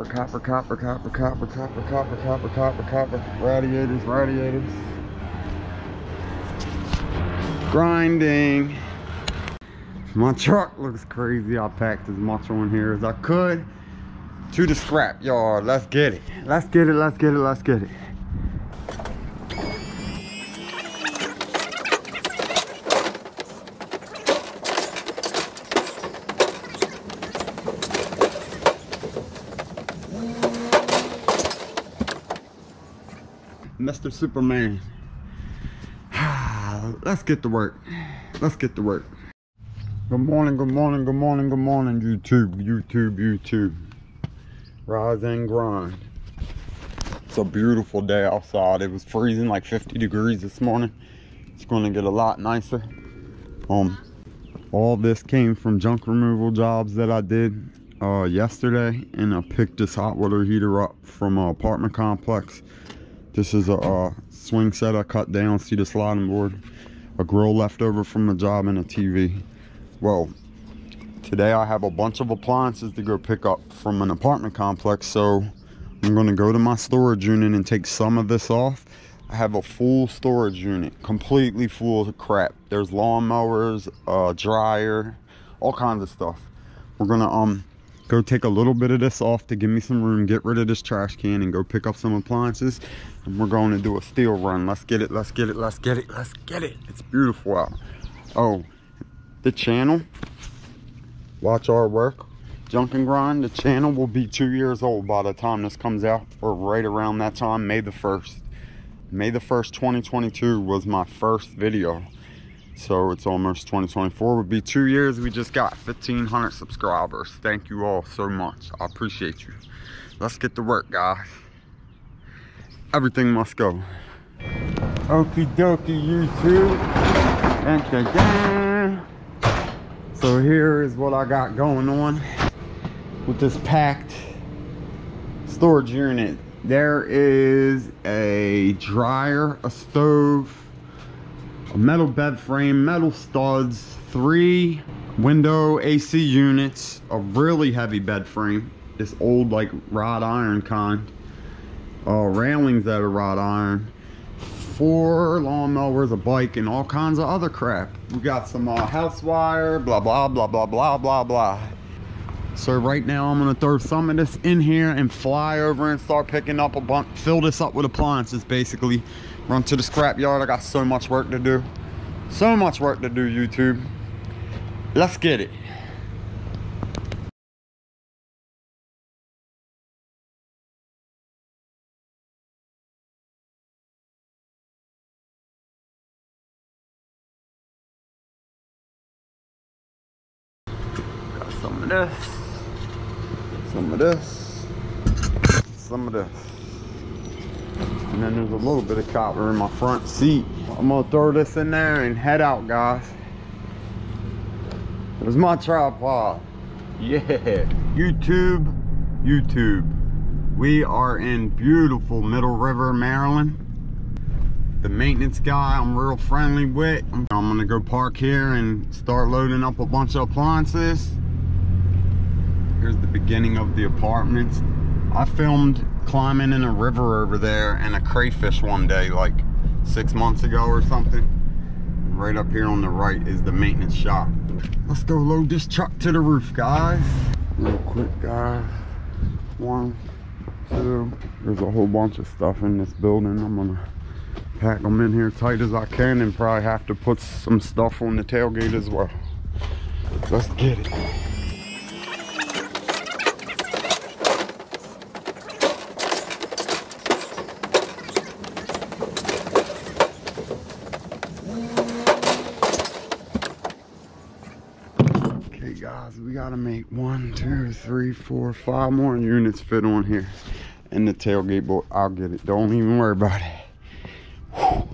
copper, radiators. Grinding. My truck looks crazy. I packed as much on here as I could to the scrap yard. Let's get it. Let's get it. Mr. Superman. Let's get to work. Good morning, YouTube. Rise and grind. It's a beautiful day outside. It was freezing, like 50 degrees this morning. It's gonna get a lot nicer. All this came from junk removal jobs that I did yesterday, and I picked this hot water heater up from an apartment complex. This is a swing set I cut down. See the sliding board, a grill left over from the job, and a TV. Well, today I have a bunch of appliances to go pick up from an apartment complex, so I'm going to go to my storage unit and take some of this off. I have a full storage unit, completely full of crap. There's lawnmowers, dryer, all kinds of stuff. We're going to go take a little bit of this off to give me some room, get rid of this trash can, and go pick up some appliances. And we're going to do a steel run. Let's get it. It's beautiful out. Oh, the channel, Watch Our Work, Junk and Grind, the channel will be 2 years old by the time this comes out, or right around that time, May the 1st. May the 1st, 2022 was my first video. So it's almost 2024, would be 2 years. We just got 1,500 subscribers. Thank you all so much. I appreciate you. Let's get to work, guys. Everything must go. Okie dokie, YouTube. So here is what I got going on with this packed storage unit. There is a dryer, a stove, a metal bed frame, metal studs, 3 window AC units, a really heavy bed frame, this old like wrought iron kind, railings that are wrought iron, 4 lawnmowers, a bike, and all kinds of other crap. We got some house wire, blah blah blah blah blah blah blah. So right now I'm gonna throw some of this in here and fly over and start picking up a bunch, fill this up with appliances basically. Run to the scrap yard. I got so much work to do. So much work to do, YouTube. Let's get it. Got some of this. Some of this. Some of this. And then there's a little bit of copper in my front seat. I'm gonna throw this in there and head out, guys. There's my tripod. Yeah. YouTube. We are in beautiful Middle River, Maryland. The maintenance guy I'm real friendly with. I'm gonna go park here and start loading up a bunch of appliances. Here's the beginning of the apartments. I filmed climbing in a river over there and a crayfish one day, like 6 months ago or something. Right up here on the right is the maintenance shop. Let's go load this truck to the roof, guys. Real quick, guys. 1, 2. There's a whole bunch of stuff in this building. I'm gonna pack them in here tight as I can and probably have to put some stuff on the tailgate as well. Let's get it. Guys, we gotta make 1, 2, 3, 4, 5 more units fit on here. And the tailgate board, I'll get it. Don't even worry about it. Whew.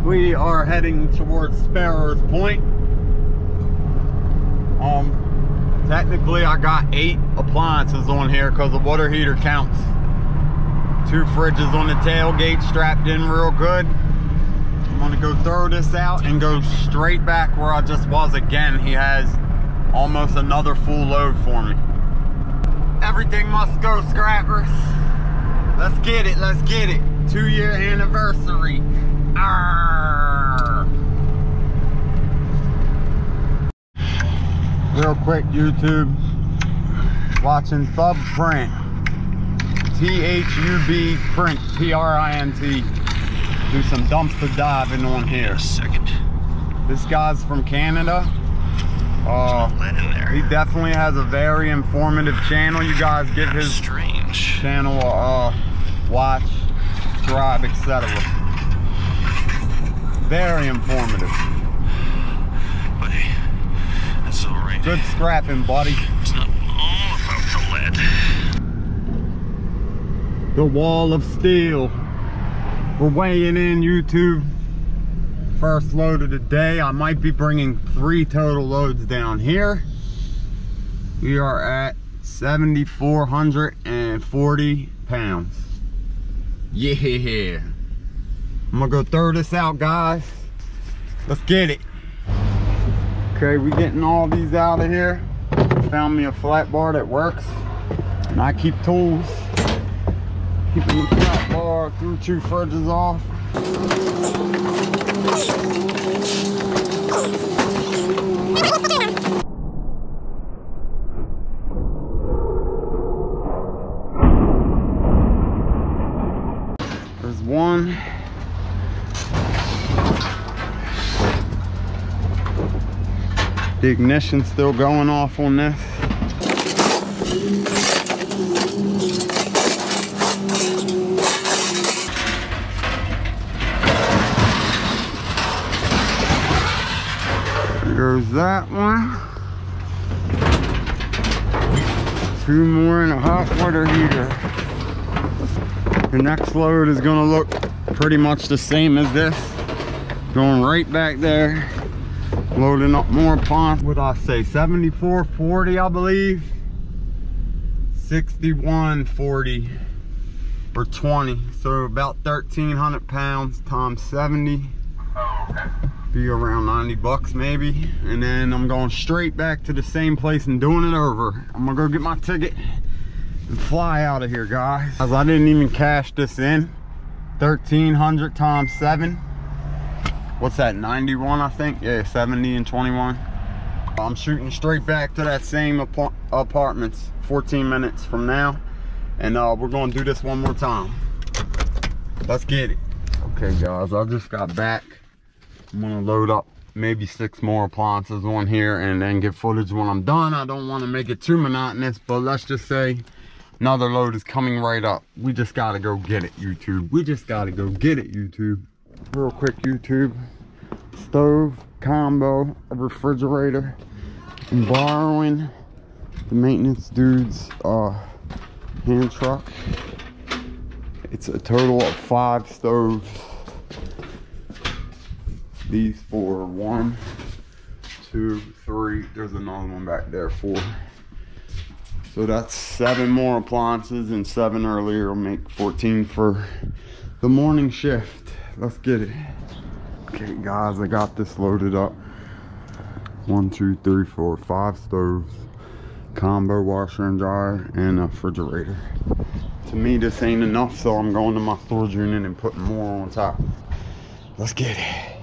We are heading towards Sparrows Point. Technically I got 8 appliances on here because the water heater counts. 2 fridges on the tailgate strapped in real good. I'm gonna go throw this out and go straight back where I just was again. He has almost another full load for me. Everything must go, scrappers. Let's get it, let's get it. 2-year anniversary. Arr. Real quick, YouTube. Watching Thub Print. T-H-U-B Print. P-R-I-N-T. Do some dumpster diving on here. A second. This guy's from Canada. He definitely has a very informative channel. You guys give his channel a watch, subscribe, etc. Very informative. Buddy, that's all right. Good scrapping, buddy. It's not all about the lead. The wall of steel. We're weighing in, YouTube. First load of the day. I might be bringing 3 total loads down here. We are at 7,440 pounds. Yeah. I'm gonna go throw this out, guys. Let's get it. Okay, we getting all these out of here. Found me a flat bar that works. And I keep tools. Keeping the flat bar through 2 fridges off. There's one. The ignition's still going off on this. There's that one. 2 more in a hot water heater. The next load is gonna look pretty much the same as this. Going right back there. Loading up more ponds. What I say, 74.40 I believe. 61.40 or 20. So about 1,300 pounds times 70. Be around 90 bucks maybe. And then I'm going straight back to the same place and doing it over. I'm gonna go get my ticket and fly out of here, guys. As I didn't even cash this in. 1,300 times 7. What's that, 91 I think? Yeah, 70 and 21. I'm shooting straight back to that same apartments 14 minutes from now. And we're gonna do this one more time. Let's get it. Okay guys, I just got back. I'm gonna load up maybe 6 more appliances on here and then get footage when I'm done. I don't want to make it too monotonous, but let's just say another load is coming right up. We just gotta go get it, YouTube. We just gotta go get it, YouTube. Real quick, YouTube. Stove, combo, a refrigerator. I'm borrowing the maintenance dude's hand truck. It's a total of 5 stoves. These 4, 1, 2, 3. There's another one back there, 4. So that's 7 more appliances, and 7 earlier will make 14 for the morning shift. Let's get it. Okay guys, I got this loaded up. 1, 2, 3, 4, 5 stoves, combo washer and dryer, and a refrigerator. To me this ain't enough, so I'm going to my storage unit and putting more on top. Let's get it.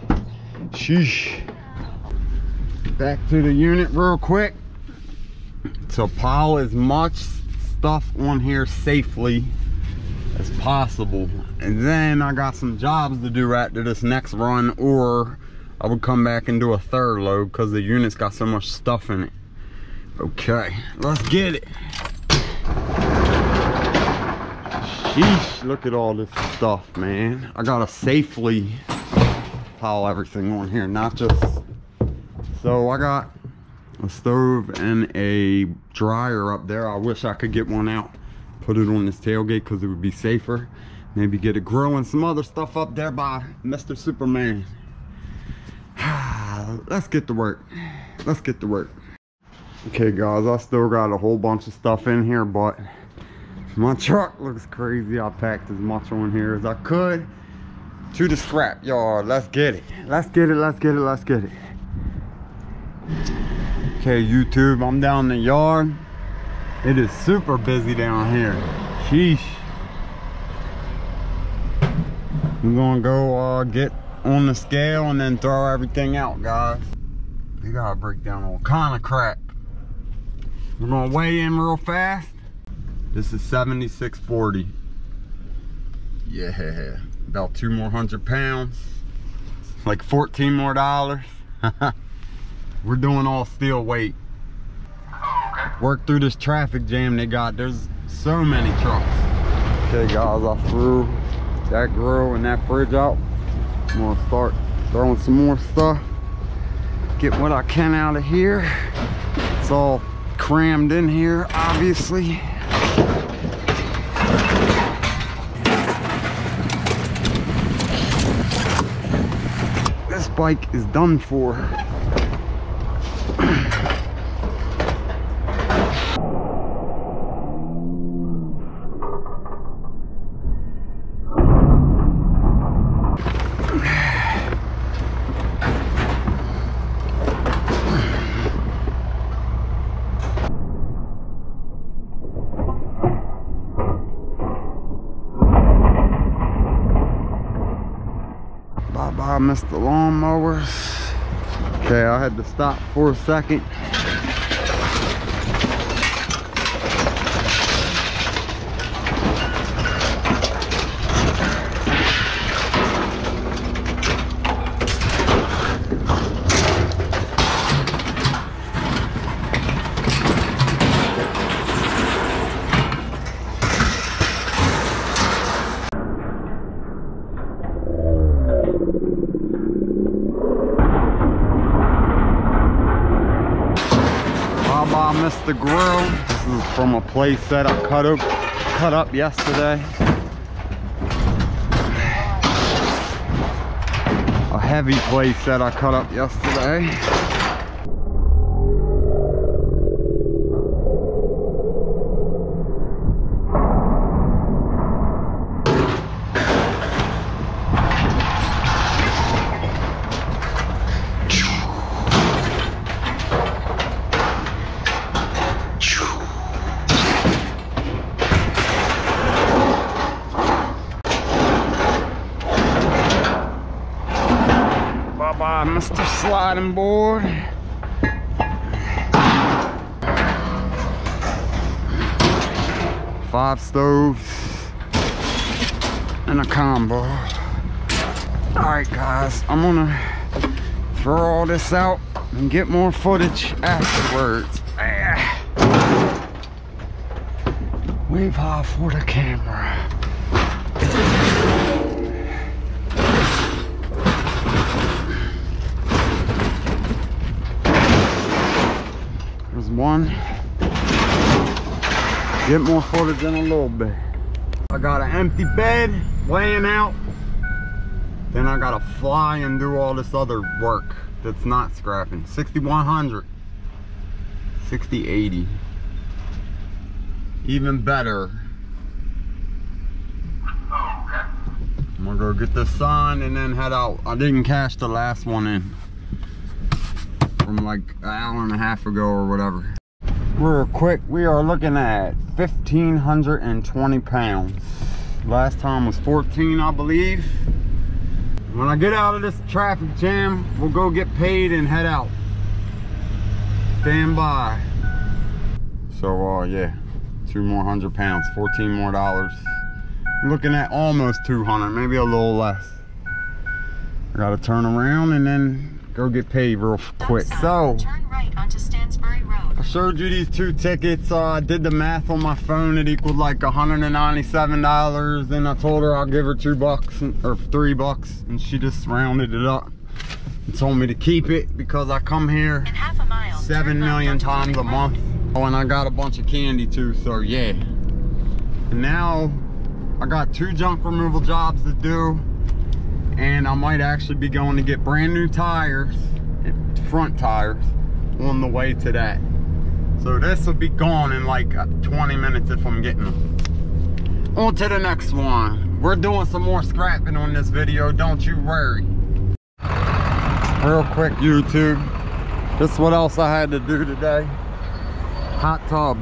Sheesh. Back to the unit real quick to pile as much stuff on here safely as possible, and then I got some jobs to do after this next run, or I would come back and do a 3rd load because the unit's got so much stuff in it. Okay, let's get it. Sheesh, look at all this stuff, man. I gotta safely pile everything on here, not just. So I got a stove and a dryer up there. I wish I could get one out, put it on this tailgate because it would be safer. Maybe get a grill and some other stuff up there by Mr. Superman. Let's get to work. Let's get to work. Okay guys, I still got a whole bunch of stuff in here, but my truck looks crazy. I packed as much on here as I could. to the scrap yard. Let's get it. Let's get it, let's get it, let's get it. Okay, YouTube, I'm down in the yard. It is super busy down here. Sheesh. We're gonna go get on the scale and then throw everything out, guys. We gotta break down all kind of crap. We're gonna weigh in real fast. This is 76.40. Yeah, about 2 more 100 pounds. Like 14 more dollars. We're doing all steel weight. Work through this traffic jam they got. There's so many trucks. Okay guys, I threw that grill and that fridge out. I'm gonna start throwing some more stuff. Get what I can out of here. It's all crammed in here, obviously. This bike is done for. Bye-bye, Mr. Lawnmowers. Okay, I had to stop for a second. Mr. Grill. This is from a place that I cut up yesterday. A heavy place that I cut up yesterday. Bye-bye, Mr. Sliding Board. Five stoves and a combo. Alright guys, I'm gonna throw all this out and get more footage afterwards. Wave high for the camera. There's one. Get more footage in a little bit. I got an empty bed laying out. Then I gotta fly and do all this other work that's not scrapping. 6100, 6080. Even better. I'm gonna go get this signed and then head out. I didn't cash the last one in from like an hour and a half ago or whatever. Real quick, we are looking at 1,520 pounds. Last time was 14, I believe. When I get out of this traffic jam, we'll go get paid and head out. Stand by. So yeah, 2 more 100 pounds, 14 more dollars. Looking at almost 200, maybe a little less. I gotta turn around and then go get paid real quick. So turn right onto Stansbury Road. I showed you these 2 tickets. I did the math on my phone. It equaled like $197. And I told her I'll give her $2 or $3, and she just rounded it up and told me to keep it because I come here In half a mile, 7 million times a month. Oh, and I got a bunch of candy too, so yeah. And now I got 2 junk removal jobs to do, and I might actually be going to get brand new tires, front tires, on the way to that. So this will be gone in like 20 minutes if I'm getting them. On to the next one. We're doing some more scrapping on this video, don't you worry. Real quick, YouTube. This is what else I had to do today. Hot tub.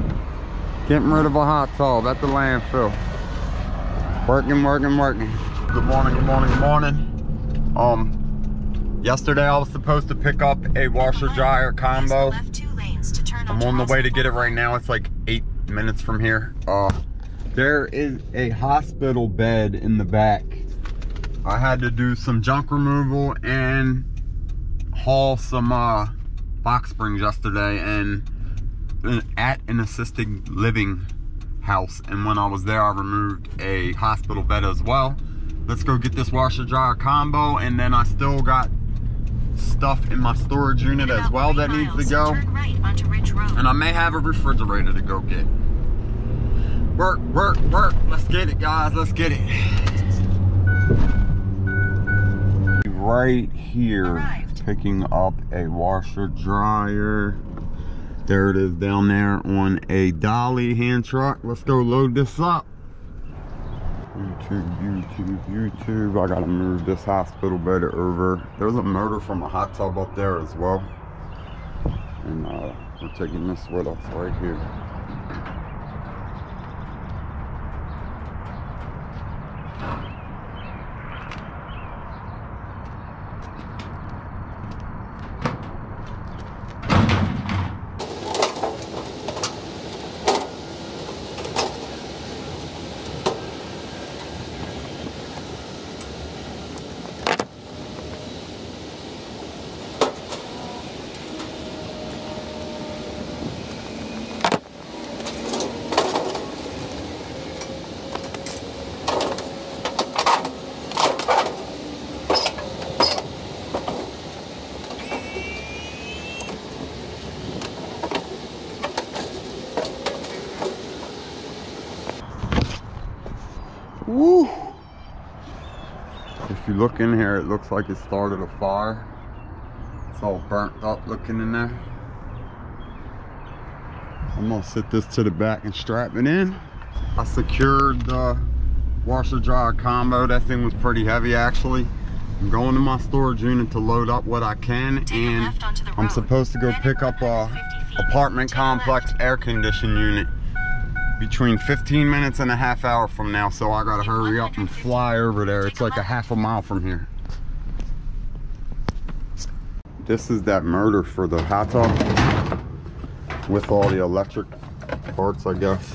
Getting rid of a hot tub at the landfill. Working. Good morning. Yesterday I was supposed to pick up a washer dryer combo. I'm on the way to get it right now. It's like 8 minutes from here. There is a hospital bed in the back. I had to do some junk removal and haul some box springs yesterday and at an assisted living house, and when I was there I removed a hospital bed as well. Let's go get this washer dryer combo, and then I still got stuff in my storage unit as well that needs to go, and I may have a refrigerator to go get. Work. Let's get it, guys. Let's get it. Right here, picking up a washer dryer. There it is down there on a dolly hand truck. Let's go load this up. YouTube. I gotta move this hospital bed over. There's a motor from a hot tub up there as well. And we're taking this with us right here. Woo! If you look in here, it looks like it started a fire. It's all burnt up looking in there. I'm gonna sit this to the back and strap it in. I secured the washer dryer combo. That thing was pretty heavy actually. I'm going to my storage unit to load up what I can, and I'm supposed to go pick up a apartment complex air conditioning unit between 15 minutes and a half hour from now, so I gotta hurry up and fly over there. It's like a half a mile from here. This is that motor for the hot tub with all the electric parts, I guess.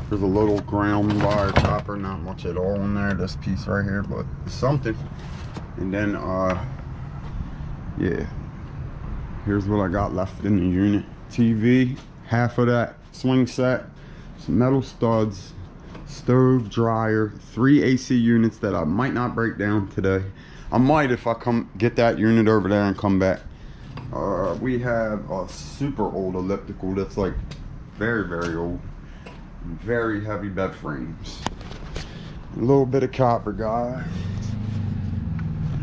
There's a little ground wire chopper, not much at all in there, this piece right here, but something. And then yeah, here's what I got left in the unit. TV, half of that swing set, some metal studs, stove, dryer, 3 AC units that I might not break down today. I might if I come get that unit over there and come back. We have a super old elliptical that's like very old, very heavy bed frames. A little bit of copper, guys.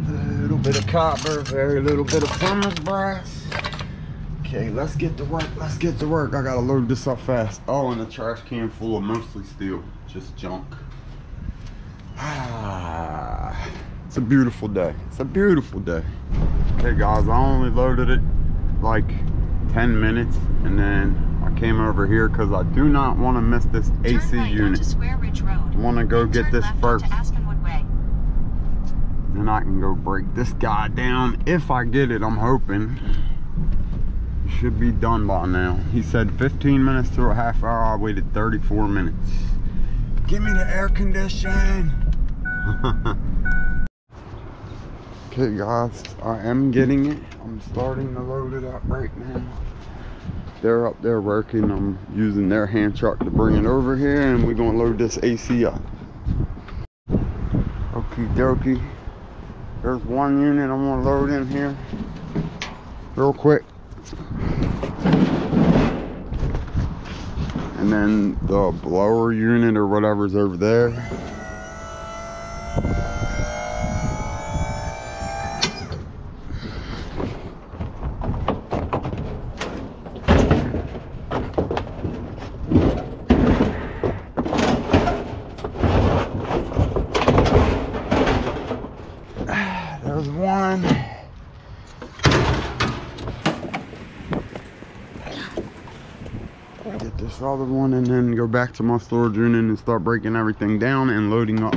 A little bit of copper, very little bit of plumber's brass. Okay, let's get to work. I gotta load this up fast. Oh, and a trash can full of mostly steel, just junk. It's a beautiful day. Okay guys, I only loaded it like 10 minutes, and then I came over here because I do not want to miss this AC unit. I want to go get this first. Then I can go break this guy down if I get it. I'm hoping it should be done by now. He said 15 minutes to a half hour. I waited 34 minutes. Give me the air conditioning. Okay guys, I am getting it. I'm starting to load it up right now. They're up there working. I'm using their hand truck to bring it over here, and we're gonna load this AC up. Okie dokie. There's one unit I'm gonna load in here real quick. And then the blower unit or whatever's over there. There's one. Get this other one and then go back to my storage unit and start breaking everything down and loading up.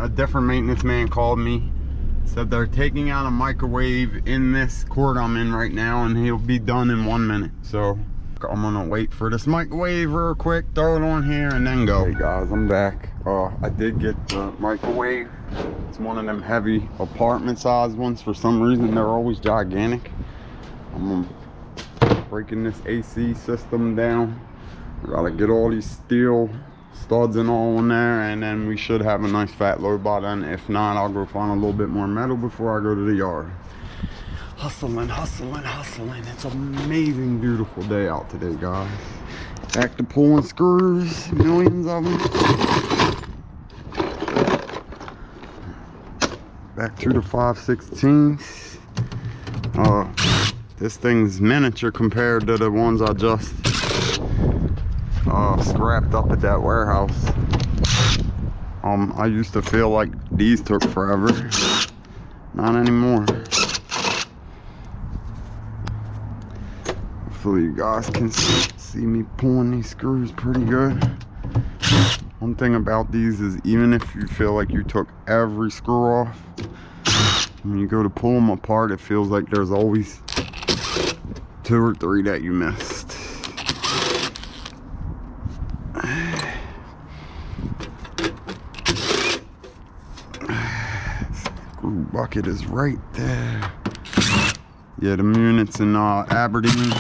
A different maintenance man called me, said they're taking out a microwave in this court I'm in right now and he'll be done in 1 minute. So I'm gonna wait for this microwave real quick, throw it on here and then go. Hey guys, I'm back. I did get the microwave. It's one of them heavy apartment size ones. For some reason they're always gigantic. I'm breaking this AC system down. I gotta get all these steel studs and all in there, and then we should have a nice fat load by then. If not, I'll go find a little bit more metal before I go to the yard. Hustling, hustling, hustling. It's an amazing, beautiful day out today, guys. Back to pulling screws, millions of them. Back to the 5/16. This thing's miniature compared to the ones I just scrapped up at that warehouse. I used to feel like these took forever. Not anymore. Hopefully you guys can see me pulling these screws pretty good. One thing about these is even if you feel like you took every screw off, when you go to pull them apart, it feels like there's always 2 or 3 that you missed. Screw bucket is right there. Yeah, the units in Aberdeen,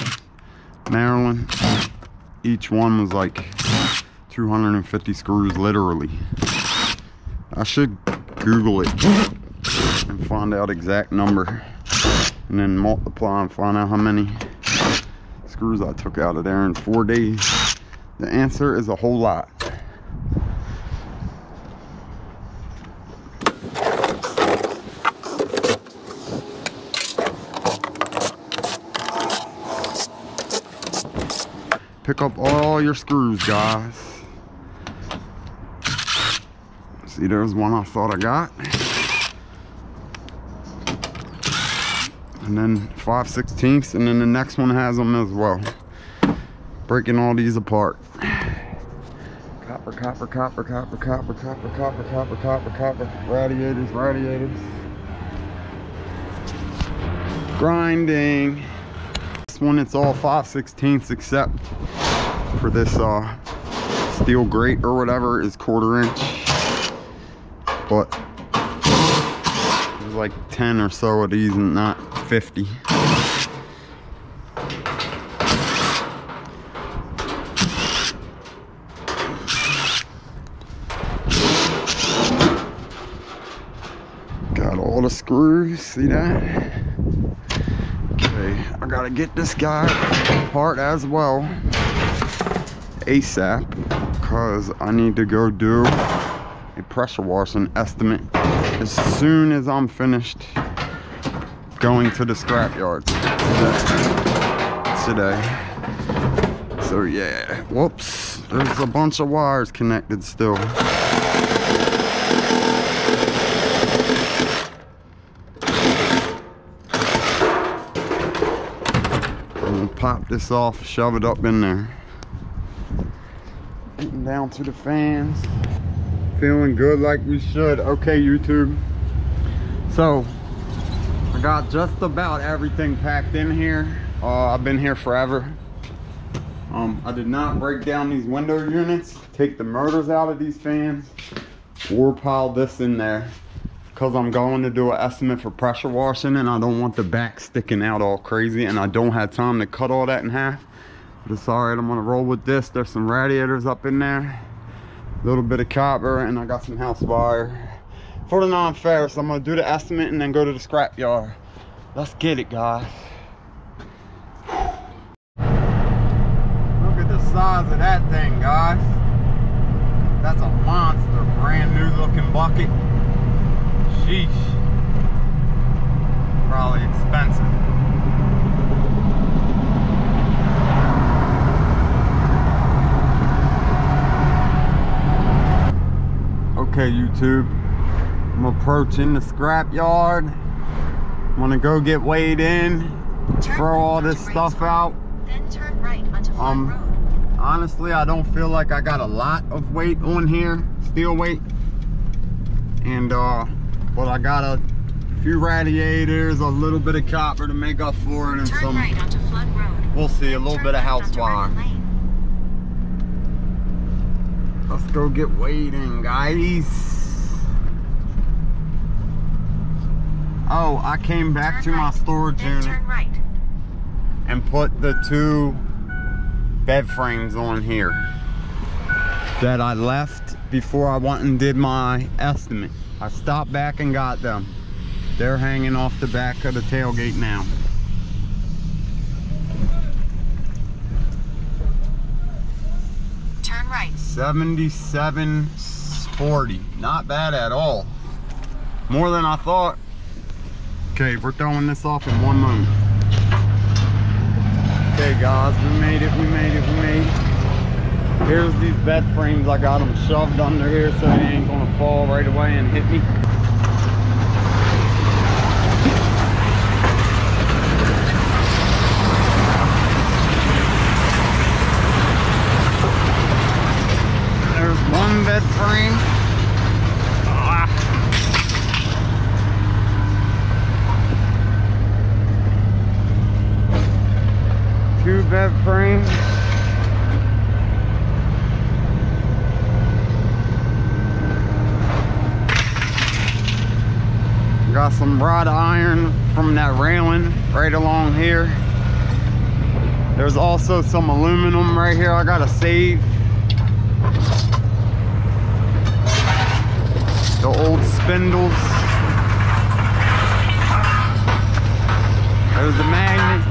Maryland, each one was like 250 screws literally. I should Google it and find out exact number and then multiply and find out how many screws I took out of there in 4 days. The answer is a whole lot. Pick up all your screws, guys. See, there's one I thought I got. And then 5/16, and then the next one has them as well. Breaking all these apart. Copper, copper, copper, copper, copper, copper, copper, copper, copper, copper. Radiators, radiators. Grinding. This one, it's all 5/16 except for this steel grate or whatever is 1/4 inch. But there's like 10 or so of these and not 50. Got all the screws, see that? Okay, I gotta get this guy apart as well ASAP because I need to go do a pressure washing estimate as soon as I'm finished going to the scrap yard today. So yeah, whoops, there's a bunch of wires connected still. I'm gonna pop this off, shove it up in there. Getting down to the fans. Feeling good like we should. Okay, YouTube. So, I got just about everything packed in here. I've been here forever. I did not break down these window units, take the motors out of these fans, or pile this in there. because I'm going to do an estimate for pressure washing, and I don't want the back sticking out all crazy, and I don't have time to cut all that in half. But it's all right, I'm gonna roll with this. There's some radiators up in there, a little bit of copper, and I got some house wire for the non-ferrous. I'm gonna do the estimate and then go to the scrap yard. Let's get it, guys. Look at the size of that thing, guys. That's a monster, brand new looking bucket. Sheesh. Probably expensive. Okay, YouTube, I'm approaching the scrap yard. I'm gonna go get weighed in, throw all this stuff out. Then turn right onto Flood Road. Honestly, I don't feel like I got a lot of weight on here, steel weight. And but I got a few radiators, a little bit of copper to make up for it, and Turn some, right onto Flood Road. we'll see, a little Turn bit of left house onto wire. Redwood Lane. Let's go get weighed in, guys. Oh, I came back to my storage Then unit turn right. and put the 2 bed frames on here that I left before I went and did my estimate. I stopped back and got them. They're hanging off the back of the tailgate now. Turn right. 77.40. Not bad at all. More than I thought. Okay, we're throwing this off in 1 moment. Okay guys, we made it. Here's these bed frames. I got them shoved under here so they ain't gonna fall right away and hit me. There's 1 bed frame. 2 bed frames. Got some wrought iron from that railing right along here. There's also some aluminum right here I gotta save. The old spindles. There's the magnet.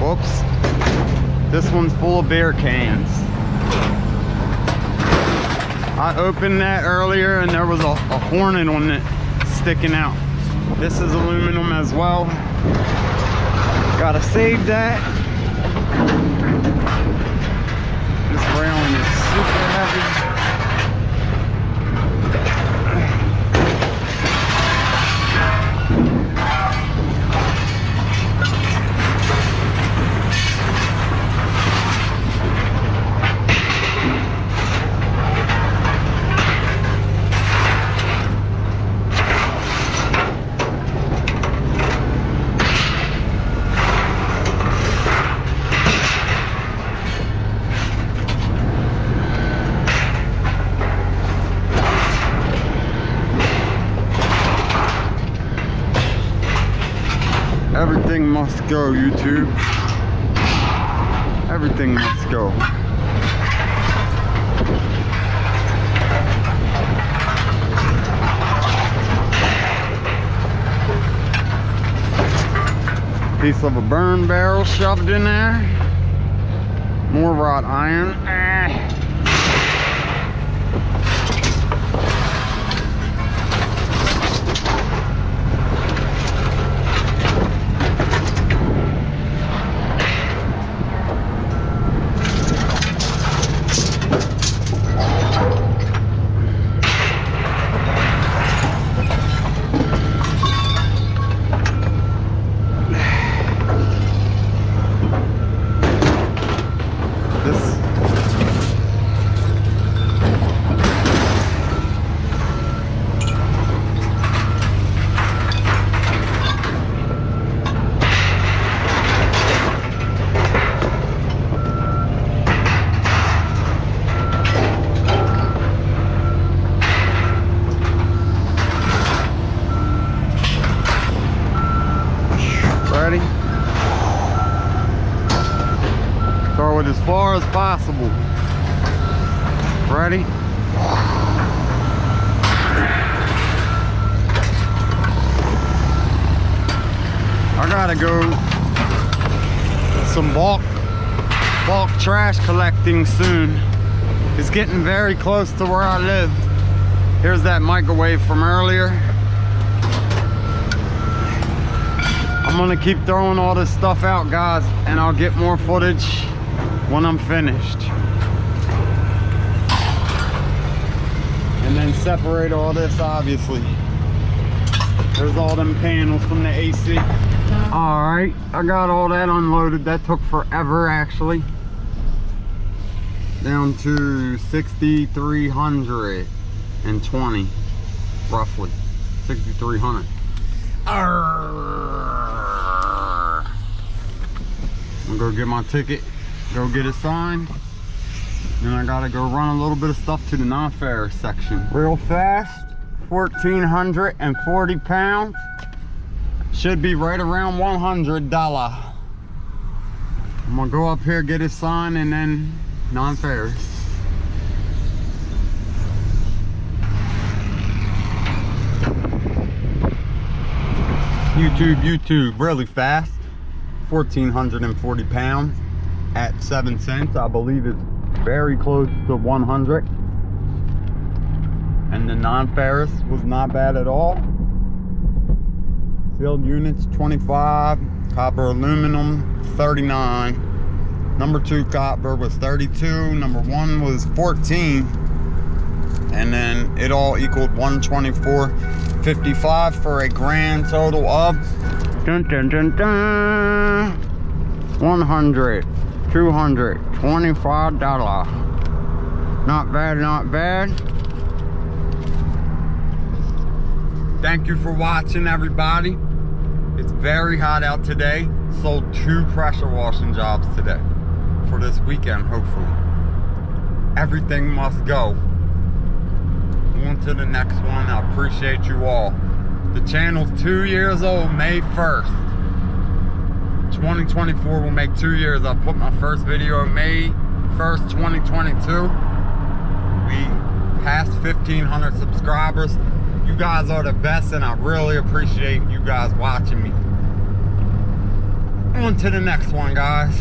Whoops. This one's full of beer cans. I opened that earlier and there was a hornet on it sticking out. This is aluminum as well. Gotta save that. This railing is super heavy. Everything must go, YouTube. Everything must go. Piece of a burn barrel shoved in there. More wrought iron. far as possible. Ready? I gotta go some bulk trash collecting soon. It's getting very close to where I live. Here's that microwave from earlier. I'm gonna keep throwing all this stuff out, guys, and I'll get more footage when I'm finished. And then separate all this, obviously. There's all them panels from the AC. All right, I got all that unloaded. That took forever, actually. Down to 6,320, roughly. 6,300. I'm gonna go get my ticket, go get it signed. Then I gotta go run a little bit of stuff to the non-fair section. Real fast, 1,440 pounds. Should be right around $100. I'm gonna go up here, get it signed, and then non-fairs. YouTube, really fast. 1,440 pounds at 7 cents. I believe it's very close to 100. And the non-ferrous was not bad at all. Sealed units 25, copper aluminum 39. Number 2 copper was 32, number 1 was 14. And then it all equaled 124.55 for a grand total of dun, dun, dun, dun, $225. Not bad, not bad. Thank you for watching, everybody. It's very hot out today. Sold 2 pressure washing jobs today for this weekend, hopefully. Everything must go. On to the next one. I appreciate you all. The channel's 2 years old, May 1st. 2024 will make 2 years. I put my first video May 1st, 2022. We passed 1,500 subscribers. You guys are the best, and I really appreciate you guys watching me. On to the next one, guys.